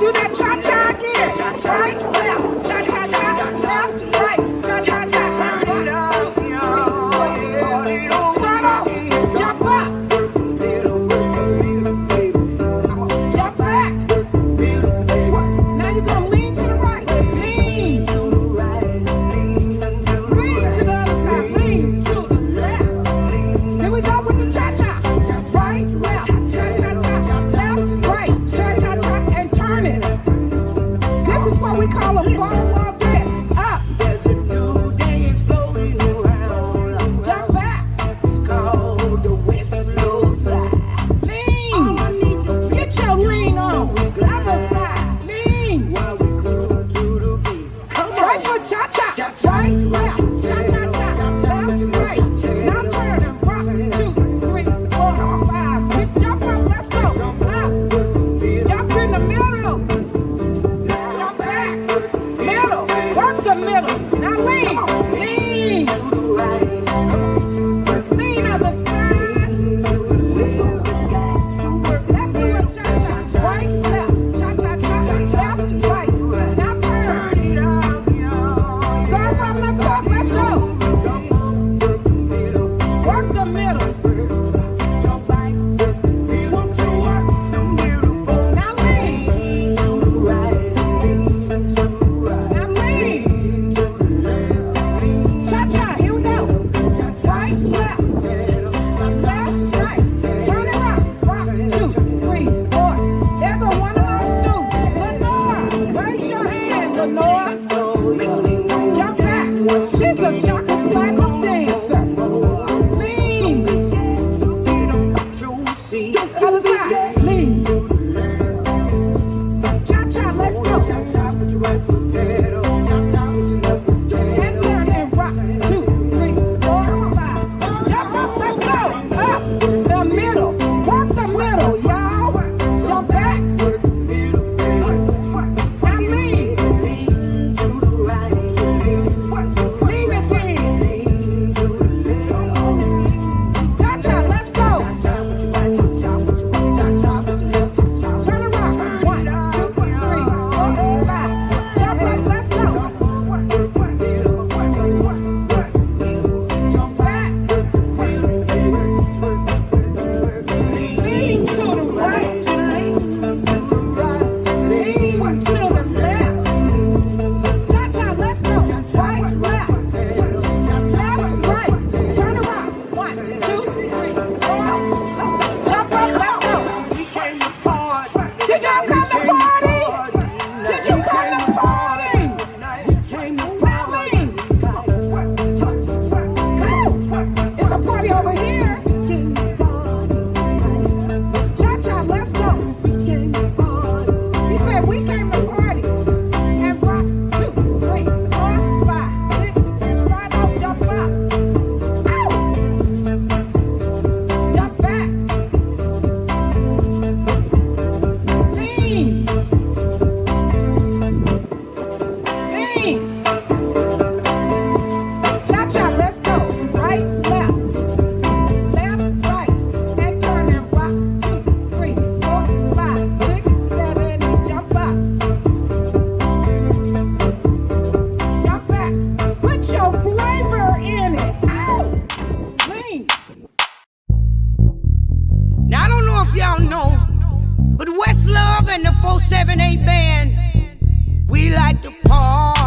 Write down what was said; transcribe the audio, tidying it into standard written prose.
do that cha-cha again. Right, left, cha-cha-cha, left, right, cha-cha-cha, turn it up. Start off, jump up. Jump back. Now you're gonna lean to the right. Lean. Lean to the other side. Lean to the left. Here we go with the cha-cha. Right, left, cha-cha-cha, left, right, cha-cha-cha, and turn it. This is what we call a follow-up dance. Up. There's a new dance floating around. Jump back. It's called the West Slow Slide. Lean. All I need to Get your lean on. Other side. Lean. while we groove to the beat. Come Right on. foot cha-cha. Right, left, cha-cha-cha, left, right. Now turn and rock. 2, 3, 4, 5, 6. Jump up. Let's go. Up. Jump in the middle. Jump back. Middle. Work the middle. Now lean. Lean. Lean other side. Let's do it cha-cha. Right, left. Cha-cha-cha. Left, right. Now turn. Start from the top. Let's go. Work the middle. Now lean. Now lean. Cha-cha. Here we go. Right, left. Left, right. Turn it up. Rock. 2, 3, 4. There go one of us do. Lenore. Raise your hand, Lenore. Jump back. She's a chocolate platinum dancer. Lean. Other side. Lean. Cha-cha. Let's go. And turn and rock. 2, 3, 4, 5. Jump up. Let's go. Up. The middle. Work the middle, y'all. Jump back. Now lean. Lean again. Cha-cha. Let's go. Turn around. 1, 2, 3, 4, 5. Jump up. Let's go. Jump back. Lean to the right. Lean to the left. Cha-cha. Let's go. Right, left. Left, right. Turn around. 1, 2, 3, 4. Jump up. Let's go. Did y'all come to party? Did you come to party? Now lean. Come. It's a party over here. Cha-cha. Let's go. He said we came to party. And rock. 2, 3, 4, 5, 6. And right up. Jump up. Ow. Jump back. Lean. Lean. Cha-cha. Let's go. Right, left. Left, right. And turn and rock. 2, 3, 4, 5, 6, 7, 8. Jump up. Jump back. Put your flavor in it. Ow. Lean. Now I don't know if y'all know, but West Love and the 478 band, we like to party.